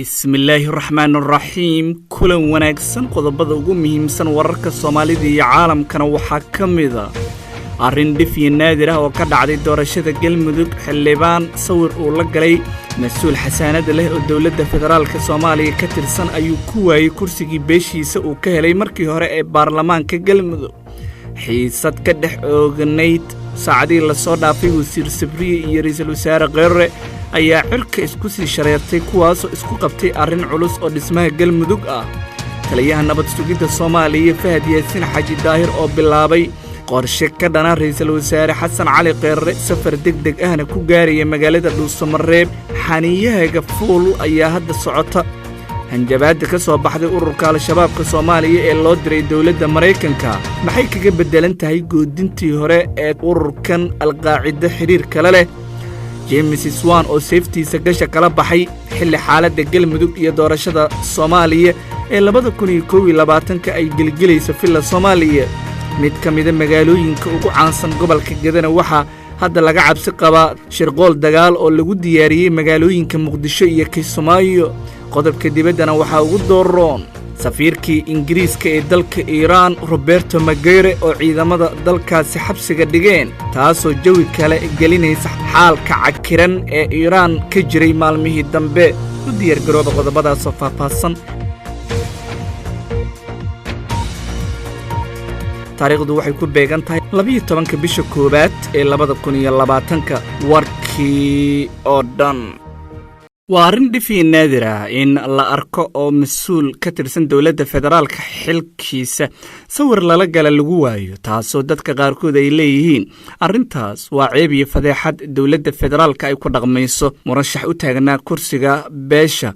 bismillaahi raxmaani raxiim kulan wanaagsan qodobada ugu muhiimsan wararka Soomaalida iyo caalamkana waxaa kamida arrin dhif iyo naadir ah oo ka dhacday doorashada Galmudug xildhibaan sawir uu la galay mas'uul xasaanad leh oo dawladda federaalka Soomaaliya ka tirsan ayuu ku waayay kursigii beeshiisa uu ka helay markii hore ee baarlamaanka Galmudug xiisad ka dhex ooganayd saacadii la soo dhaafay wasiir Sabriye iyo ra'iisul wasaare Qeyrre ayaa cirka isku sii shareertay kuwaasoo isku qabtay arrin culus oo dhismaha Galmudug ah taliyaha nabad sugidda Soomaaliya Fahad Yaasiin Xaaji Daahir oo bilaabay qorshe ka dhana ra'iisul wasaare Xasan Cali Qeyrre safar degdeg ahna ku gaaraya magaalada Dhuusamareeb xaniyaha fuul ayaa hadda socota hanjabaadda ka soo baxday ururka al-shabaabka Soomaaliya ee loo diray dawladda Mareykanka maxay kaga bedelan tahay goodintii hore ee ururkan al-qaacida xiriir kale leh James Swan oo safetiisa gasha kala baxay xilli xaaladda Galmudug iyo doorashada Soomaaliya ee 2021 ay gelgelayso filla Soomaaliya mid ka mid ah magaalooyinka ugu caansan gobolka Gadana waxa hadda laga cabsi qabaa shirqool dagaal oo lagu diyaariyay magaalooyinka Muqdisho iyo Kismaayo qodobka dibaddana waxa ugu dooroon safiirkii Ingiriiska ee dalka Iran Roberto Maguire oo ciidamada dalkaasi xabsiga dhigeen taasoo jawi kale gelinaysa xaalka cakiran ee Iran ka jiray maalmihii dambe u diyaar garooba qodobadaas oo faahfaahsan taariikhdu waxay ku beegan tahay 12 bisha koowaad ee 2020 warkii oo dhan waa arrin dhif iyo naadir ah in la arko oo mas'uul ka tirsan dawladda federaalka xilkiisa sawir lala gala lagu waayo taasoo dadka qaarkood ay leeyihiin arrintaas waa ceeb iyo fadeexad dawladda federaalka ay ku dhaqmayso murashax u taagnaa kursiga beesha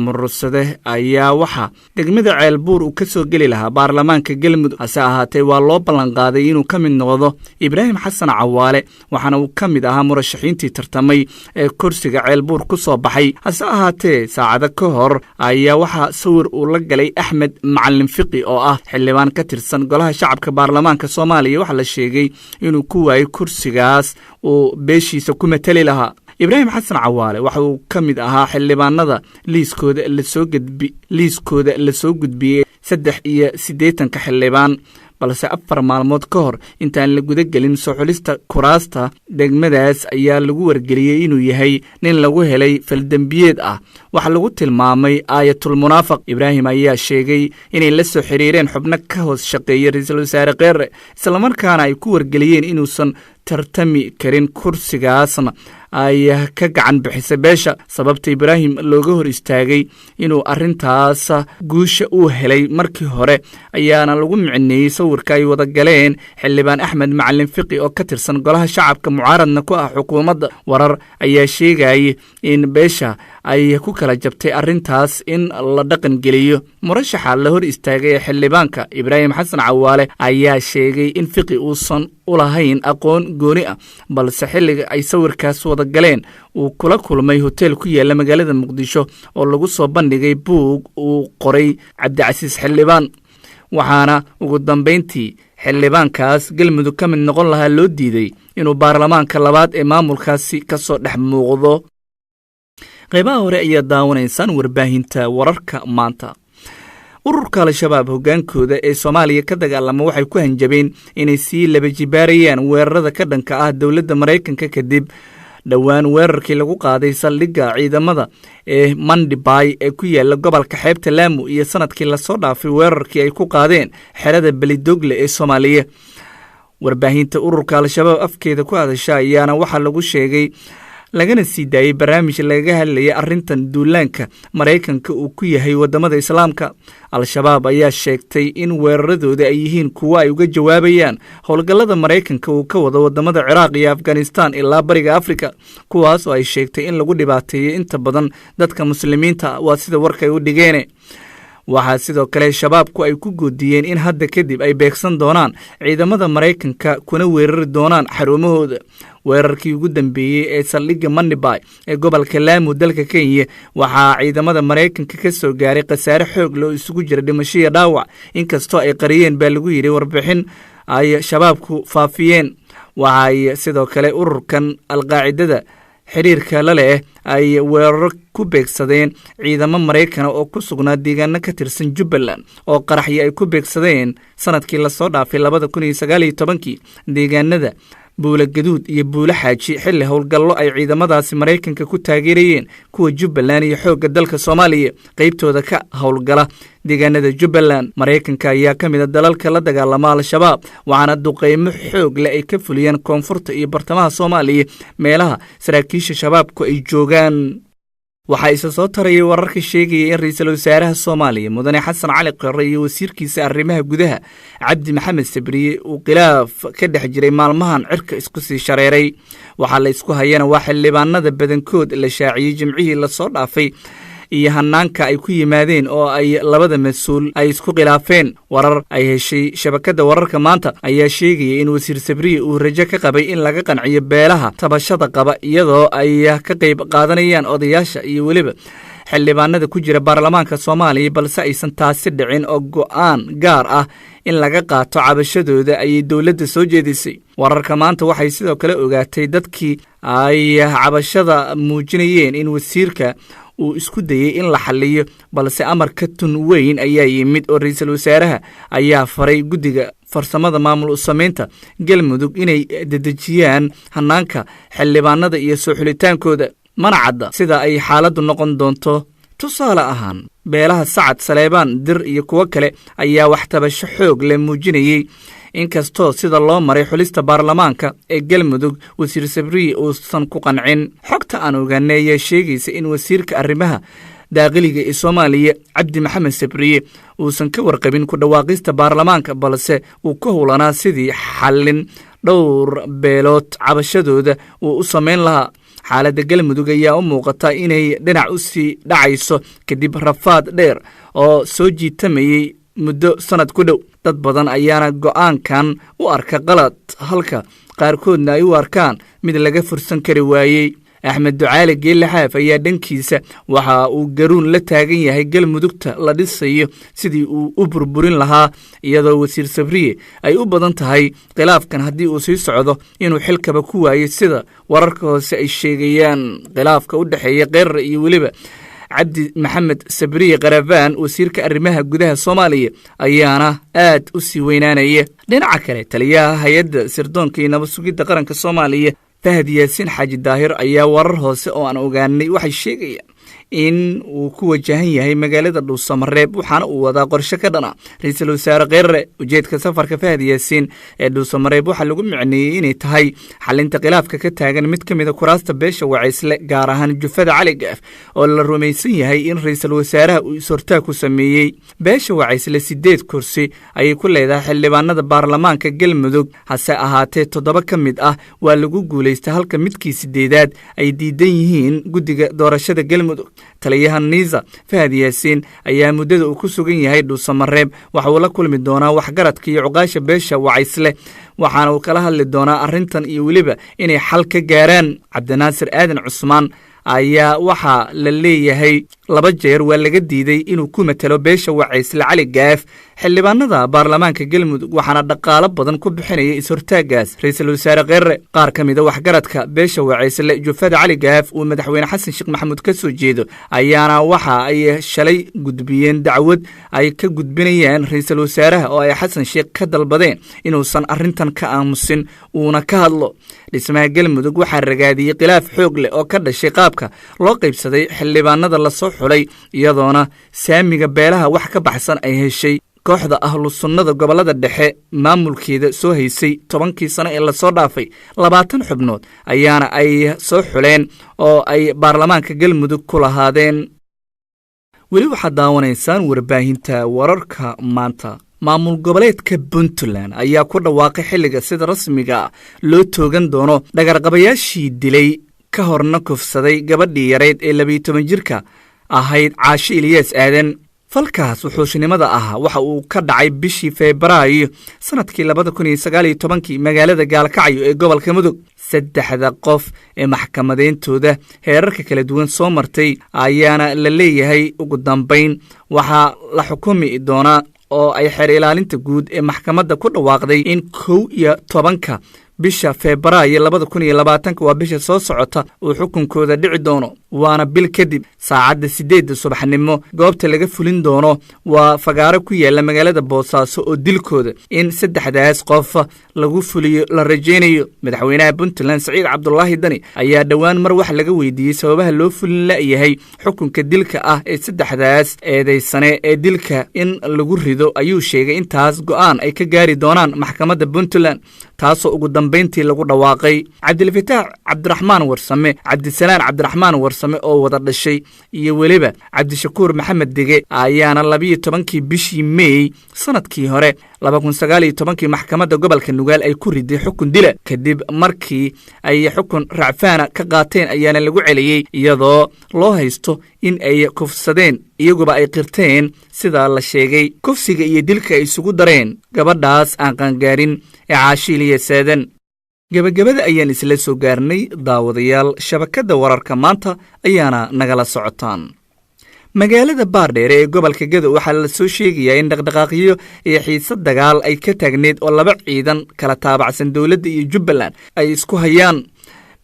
mursade ayaa waxa degmada Ceelbuur uu ka soo gali lahaa baarlamaanka Galmudug hase ahaatee waa loo ballan qaaday inuu ka mid noqdo Ibraahim Xasan Cawaale waxaana uu ka mid ahaa murashaxiintii tartamay ee kursiga Ceelbuur ku soo baxay hase ahaatee saacado ka hor ayaa waxa sawir uu la galay Axmed Macallin Fiqi oo ah xildhibaan ka tirsan golaha shacabka baarlamaanka Soomaaliya waxa la sheegay inuu ku waayay kursigaas oo beeshiisa ku matali lahaa Ibraahim Xasan Cawaale waxa uu ka mid ahaa xildhibaanada liiskooda la soo gudbiyay 83 xildhibaan balse 4 maalmood ka hor intaan la guda gelin soo xulista kuraasta degmadaas ayaa lagu wargeliyay inuu yahay nin lagu helay faldambiyeed ah waxa lagu tilmaamay aayatul munaafiq Ibraahim ayaa sheegay inay la soo xiriireen xubno ka hoos shaqeeya ra'iisul wasaare Qeyrre isla markaana ay ku wargeliyeen inuusan tartami karin kursigaasna ay ka gacan bixisay beesha sababta Ibraahim looga hor istaagay inuu arrintaas guusha uu helay markii hore ayaana lagu micneeyay sawirka ay wada galeen xildhibaan Axmed Macallin Fiqi oo ka tirsan golaha shacabka mucaaradna ku ah xukuumadda warar ayaa sheegay in beesha ay ku kala jabtay arrintaas in la dhaqan geliyo murashaxa la hor istaagay xildhibaanka Ibraahim Xasan Cawaale ayaa sheegay in Fiqi uusan u lahayn aqoon gooni ah balse xilliga ay sawirkaas wada galeen uu kula kulmay hotel ku yaala magaalada Muqdisho oo lagu soo bandhigay buug uu qoray Cabdicasiis xildhibaan waxaana ugu dambeyntii xildhibaankaas Galmudug ka mid noqon lahaa loo diiday inuu baarlamaanka labaad ee maamulkaasi ka soo dhex muuqdo qaybaha hore ayaa daawanaysaan warbaahinta wararka maanta ururka al-shabaab hogaankooda ee Soomaaliya ka dagaalama waxay ku hanjabeen inay sii laba jibaarayaan weerarada ka dhanka ah dawladda Mareykanka kadib dhawaan weerarkii lagu qaaday saldhigga ciidamada ee Mandibay ee ku yaala gobolka xeebta Lamu iyo sanadkii la soo dhaafay weerarkii ay ku qaadeen xerada Belidogle ee Soomaaliya warbaahinta ururka al-shabaab afkeeda ku hadasha ayaana waxa lagu sheegay lagana sii daayay barnaamij laga hadlayay arrintan duulaanka Mareykanka uu ku yahay wadamada Islaamka al-shabaab ayaa sheegtay in weeraradooda ay yihiin kuwa ay uga jawaabayaan howlgallada Mareykanka uu ka wado wadamada Ciraaq iyo Afghanistan ilaa bariga Afrika kuwaas oo ay sheegtay in lagu dhibaateeyay inta badan dadka muslimiinta waa sida warkay u dhigeen waxaa sidoo kale shabaabku ay ku goodiyeen in hadda kadib ay beegsan doonaan ciidamada Mareykanka kuna weerari doonaan xarumahooda weerarkii ugu dambeeyay ee saldhigga Mandibay ee gobolka Lamu dalka Kenya waxaa ciidamada Mareykanka ka soo gaaray khasaare xoog leh oo isugu jira dhimasho iyo dhaawac inkastoo ay qariyeen baa lagu yiri warbixin ay shabaabku faafiyeen waxay sidoo kale ururkan al-qaacidada xiriirka la leh ay weeraro ku beegsadeen ciidamo Mareykan oo ku sugnaa deegaano ka tirsan Jubbaland oo qaraxyo ay ku beegsadeen sanadkii la soo dhaafay 2019 deegaanada Buula Gaduud iyo Buula Xaaji xilli howlgallo ay ciidamadaasi Mareykanka ku taageerayeen kuwa Jubbaland iyo xoogga dalka Soomaaliya qaybtooda ka howlgala deegaanada Jubbaland. Mareykanka ayaa ka mid ah dalalka la dagaalama Al-Shabaab waxaana duqeymo xoog leh ay ka fuliyeen koonfurta iyo bartamaha Soomaaliya meelaha saraakiisha shabaabku ay joogaan. waxaa isa soo tarayay wararka sheegaya in ra'iisul wasaaraha Soomaaliya Mudane Xasan Cali Kheyre iyo wasiirkiisa arrimaha gudaha Cabdi Maxamed Sabriye uu khilaaf ka dhex jiray maalmahan cirka isku sii shareeray. waxaa la isku hayana waa xildhibaanada badankood la shaaciyay jimcihii la soo dhaafay iyo hanaanka ay ku yimaadeen oo ay labada mas'uul ay isku khilaafeen. warar ay heshay shabakada wararka maanta ayaa sheegaya in wasiir Sabriye uu rajo ka qabay in laga qanciyo beelaha tabashada qaba iyadoo ay ka qayb qaadanayaan odayaasha iyo waliba xildhibaanada ku jira baarlamaanka Soomaaliya balse aysan taasi dhicin oo go'aan gaar ah in laga qaato cabashadooda ay dawladda soo jeedisay. wararka maanta waxay sidoo kale ogaatay dadkii ay cabashada muujinayeen in wasiirka uu isku dayay in la xalliyo balse amarka tun weyn ayaa yimid oo ra'iisul wasaaraha ayaa faray guddiga farsamada maamul u sameynta Galmudug inay dedejiyaan hanaanka xildhibaanada iyo soo xulitaankooda. mana cadda sida ay xaaladdu noqon doonto. tusaale ahaan beelaha Sacad, Saleebaan, Dir iyo kuwa kale ayaa wax tabasho xoog leh muujinayay inkastoo sida loo maray xulista baarlamaanka ee Galmudug wasiir Sabriye uusan ku qancin. xogta aan ogaanay ayaa sheegaysa in wasiirka arrimaha daaqiliga ee Soomaaliya Cabdi Maxamed Sabriye uusan ka warqabin ku dhawaaqista baarlamaanka balse uu ka howlanaa sidii xallin dhowr beelood cabashadooda uu u sameyn lahaa. xaaladda Galmudug ayaa u muuqata inay dhinac u sii dhacayso kadib rafaad dheer oo soo jiitamayay muddo sanad ku dhow. dad badan ayaana go'aankan u arka qalad halka qaarkoodna ay u arkaan mid laga fursan kari waayey. Axmed Ducaale Geelle Xaaf ayaa dhankiisa waxa uu garuun la taagan yahay Galmudugta la dhisayo sidii uu u burburin lahaa iyadoo wasiir Sabriye ay u badan tahay khilaafkan haddii uu sii socdo inuu xilkaba ku waayo sida wararka hoose ay sheegayaan. khilaafka u dhaxeeya Kheyre iyo waliba Cabdi Maxamed Sabriye Qarafaan wasiirka arrimaha gudaha Soomaaliya ayaana aad u sii weynaanaya. dhinaca kale taliyaha hay'adda sirdoonka iyo nabad sugidda qaranka Soomaaliya Fahad Yaasin Xaaji Daahir ayaa warar hoose oo aan ogaanay waxay sheegayaan in uu ku wajahan yahay magaalada Dhuusamareeb waxaana uu wadaa qorshe ka dhana ra'iisul wasaare Kheyre. ujeedka safarka Fahad Yaasin ee Dhuusamareeb waxa lagu micneeyay inay tahay xalinta khilaafka ka taagan mid kamid ah kuraasta beesha Wacaysle gaar ahaan Jufada Cali Gaaf oo la rumaysan yahay in ra'iisul wasaaraha uu sortaa ku sameeyay. beesha Wacaysle 8 kursi ayay ku leedahay xildhibaanada baarlamaanka Galmudug hase ahaatee 7 kamid ah waa lagu guuleystay halka midkii 8aad ay diidan yihiin guddiga doorashada Galmudug. taliyaha Niisa Fahad Yaasin ayaa muddada uu ku sugan yahay Dhuusamareeb waxa uu la kulmi doonaa waxgaradka iyo cuqaasha beesha Wacaysle waxaana uu kala hadli doonaa arrintan iyo waliba inay xal ka gaaraan. Cabdinaasir Aadan Cusmaan ayaa waxa la leeyahay 2 jeer waa laga diiday inuu ku matalo beesha Wacaysle Cali Gaaf xildhibaanada baarlamaanka Galmudug waxaana dhaqaale badan ku bixinaya is-hortaagaas ra'iisul wasaare Kheyre. qaar kamid ah waxgaradka beesha Wacaysle Jufada Cali Gaaf uu madaxweyne Xasan Sheekh Maxamuud ka soo jeedo ayaana waxa ay shalay gudbiyeen dacwad ay ka gudbinayaan ra'iisul wasaaraha oo ay Xasan Sheekh ka dalbadeen inuusan arrintan ka aamusin uuna ka hadlo. dhismaha Galmudug waxaa ragaadiyay khilaaf xoog leh oo ka dhashay qaabka loo qaybsaday xildhibaanada la soo xulay iyadoona saamiga beelaha wax ka baxsan ay heshay kooxda ahlu sunnada gobolada dhexe maamulkeeda soo haysay 10kii sano ee la soo dhaafay. 20 xubnood ayaana ay soo xuleen oo ay baarlamaanka Galmudug ku lahaadeen. weli waxaad daawanaysaan warbaahinta wararka maanta. maamul goboleedka Puntland ayaa ku dhawaaqay xilliga sida rasmiga loo toogan doono dhagarqabayaashii dilay ka horna kufsaday gabadhii yareed ee 12 jirka ahayd Caashi Ilyas Aadan. falkaas wuxuushnimada ah waxa uu ka dhacay bishii Febraayo sanadkii 2019 magaalada Gaalkacyo ee gobolka Mudug. 3 qof ee maxkamadeyntooda heerarka kala duwan soo martay ayaana la leeyahay ugu dambeyn waxa la xukumi doonaa oo ay xeer ilaalinta guud ee maxkamadda ku dhawaaqday in 11 bisha Febraayo 2020 waa bisha soo socota uu xukunkooda dhici doono waana bil kadib saacadda 8 subaxnimo goobta laga fulin doono waa fagaaro ku yaala magaalada Boosaaso oo dilkooda in saddexdaas qof lagu fuliyo la rajeynayo madaxweynaha Puntland Saciid Cabdullaahi Dani ayaa dhawaan mar wax laga weydiiyay sababaha loo fulin la yahay xukunka dilka ah ee saddexdaas eedeysane ee dilka in lagu rido ayuu sheegay intaas go'aan ay ka gaari doonaan maxkamadda Puntland taasoo ugu dambeyntii lagu dhawaaqay Cabdilfataax Cabdiraxmaan Warsame Cabdisalaan Cabdiraxmaan Warsame oo wada dhashay iyo waliba Cabdishakuur Maxamed Dige ayaana 12 bishii May sanadkii hore 2019 maxkamadda gobolka Nugaal ay ku riday xukun dila kadib markii ay xukun racfaana ka qaateen ayaana lagu celiyay iyadoo loo haysto in ay kufsadeen iyaguba ay qirteen sida la sheegay kufsiga iyo dilka ay isugu dareen gabadhaas aan qangaarin ee Caashiliya Saadan gabagabada ayaan isla soo gaarnay daawadayaal shabakada wararka maanta ayaana nagala socotaan magaalada Baardheere ee gobolka Gedo waxaa la soo sheegayaa in dhaqdhaqaaqyo iyo xiisad dagaal ay ka taagneed oo laba ciidan kala taabacsan dawladda iyo Jubbaland ay isku hayaan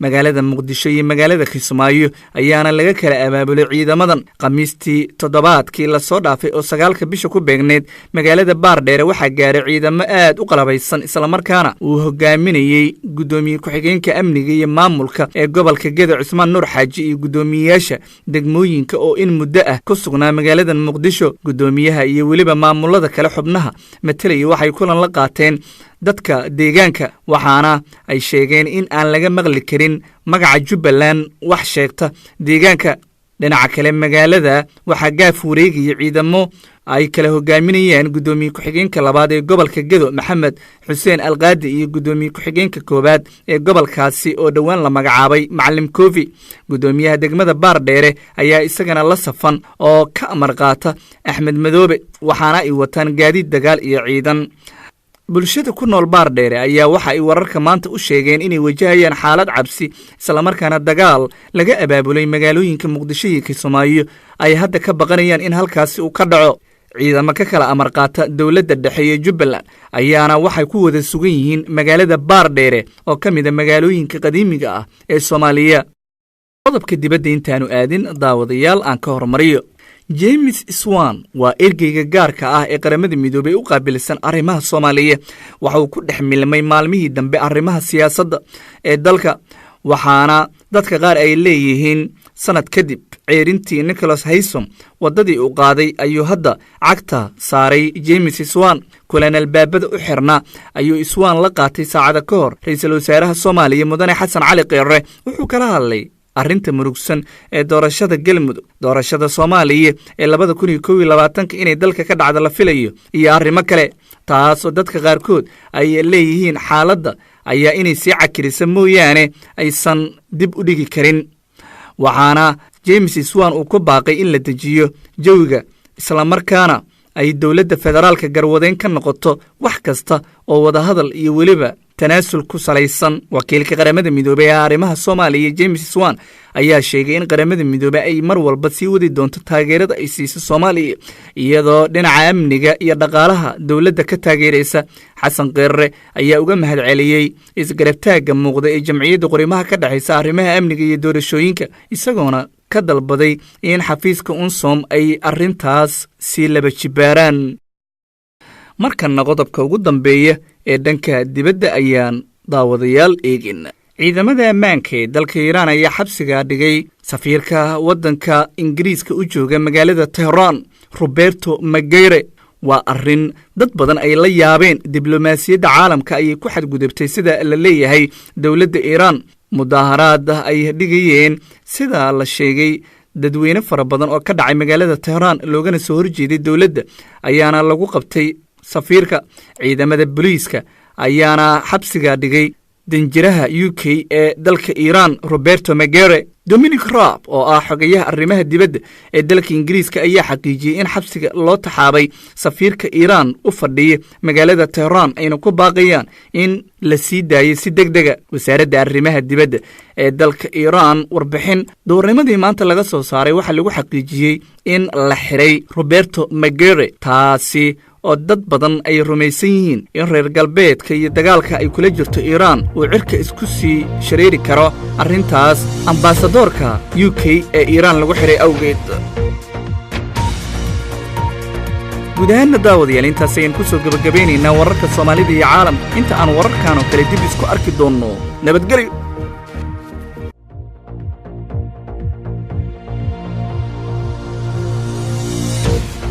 magaalada Muqdisho iyo magaalada Kismaayo ayaana laga kala abaabulay ciidamadan Khamiistii toddobaadkii la soo dhaafay oo 9 bisha ku beegneed magaalada Baardheere waxaa gaaray ciidamo aad u qalabaysan isla markaana uu hogaaminayay gudoomiye ku-xigeenka amniga iyo maamulka ee gobolka Gedo Cusmaan Nuur Xaaji iyo gudoomiyaasha degmooyinka oo in muddo ah ku sugnaa magaalada Muqdisho gudoomiyaha iyo waliba maamulada kale xubnaha matalay waxay kulan la qaateen dadka deegaanka waxaana ay sheegeen in aan laga maqli karin magaca Jubbaland wax sheegta deegaanka dhinaca kale magaalada waxaa gaaf wareegaya ciidamo ay kala hogaaminayaan gudoomiye ku-xigeenka labaad ee gobolka Gedo Maxamed Xuseen Alqaadi iyo gudoomiye ku-xigeenka koobaad ee gobolkaasi oo dhawaan la magacaabay Macallim Koofi gudoomiyaha degmada Baardheere ayaa isagana la safan oo ka amar qaata Axmed Madoobe waxaana ay wataan gaadiid dagaal iyo ciidan bulshada ku nool Baardheere ayaa waxa ay wararka maanta u sheegeen inay wajahayaan xaalad cabsi isla markaana dagaal laga abaabulay magaalooyinka Muqdisho iyo Kismaayo ay hadda ka baqanayaan in halkaasi uu ka dhaco ciidamo ka kala amar qaata dawladda dhexe ee Jubbaland ayaana waxay ku wada sugan yihiin magaalada Baardheere oo ka mid ah magaalooyinka qadiimiga ah ee Soomaaliya qodobka dibadda intaanu aadin daawadayaal aan ka hormariyo James Swan waa ergeyga gaarka ah ee qaramada midoobay u qaabilsan arrimaha Soomaaliya waxa uu ku dhex milmay maalmihii dambe arrimaha siyaasadda ee dalka waxaana dadka qaar ay leeyihiin sanad kadib ceerintii Nicholas Haysom wadadii uu qaaday ayuu hadda cagta saaray James Swan kulan albaabada u xirna ayuu Swan la qaatay saacada ka hor ra'iisul wasaaraha Soomaaliya Mudane Xasan Cali Qeyrre wuxuu kala hadlay arrinta murugsan ee doorashada Galmudug doorashada Soomaaliya ee 2021 inay dalka ka dhacdo la filayo iyo arrimo kale taas oo dadka qaarkood ay leeyihiin xaaladda ayaa inay sii cakirisa mooyaane aysan dib u dhigi karin waxaana James Swan uu ku baaqay in la dejiyo jawiga isla markaana ay dawladda federaalka garwadeen ka noqoto wax kasta oo wada hadal iyo waliba tanaasul ku salaysan wakiilka qaramada midoobay ee arrimaha Soomaaliya James Swan ayaa sheegay in qaramada midoobay ay mar walba sii wadi doonto taageerada ay siiso Soomaaliya iyadoo dhinaca amniga iyo dhaqaalaha dawladda ka taageeraysa Xasan Qeyrre ayaa uga mahadceliyay isgarabtaaga muuqda ee jamciyadda qorimaha ka dhaxaysa arrimaha amniga iyo doorashooyinka isagoona ka dalbaday in xafiiska UNSOM ay arrintaas si laba jibaaraan markana qodobka ugu dambeeya ee dhanka dibadda ayaan daawadayaal eegin ciidamada ammaanka ee dalka Iiraan ayaa xabsiga dhigay safiirka waddanka Ingiriiska u jooga magaalada Tehran Roberto Maguire waa arrin dad badan ay la yaabeen diblomaasiyadda caalamka ay ku xadgudubtay sida la leeyahay dawladda Iiraan mudaharaad ay dhigayeen sida la sheegay dadweyne fara badan oo ka dhacay magaalada Tehran loogana soo horjeeday dawladda ayaana lagu qabtay safiirka ciidamada booliiska ayaana xabsiga dhigay danjiraha UK ee dalka Iiraan Roberto Maguire Dominic Raab oo ah xogayaha arrimaha dibadda ee dalka Ingiriiska ayaa xaqiijiyay in xabsiga loo taxaabay safiirka Iiraan u fadhiya magaalada Tehran ayna ku baaqayaan in la sii daayo si degdega wasaaradda arrimaha dibadda ee dalka Iiraan warbixin doornimadii maanta laga soo saaray waxa lagu xaqiijiyay in la xiray Roberto Maguire taasi oo dad badan ay rumaysan yihiin in reer galbeedka iyo dagaalka ay kula jirto iiraan uu cirka isku sii shareeri karo arrintaas ambaasadoorka UK ee iiraan lagu xihay awgeed. guud ahaanna daawadayaal intaas ayaan ku soo gabagabaynaynaa wararka Soomaalida iyo caalamka inta aan wararkan oo kale dib isku arki doonno. nabadgelyo.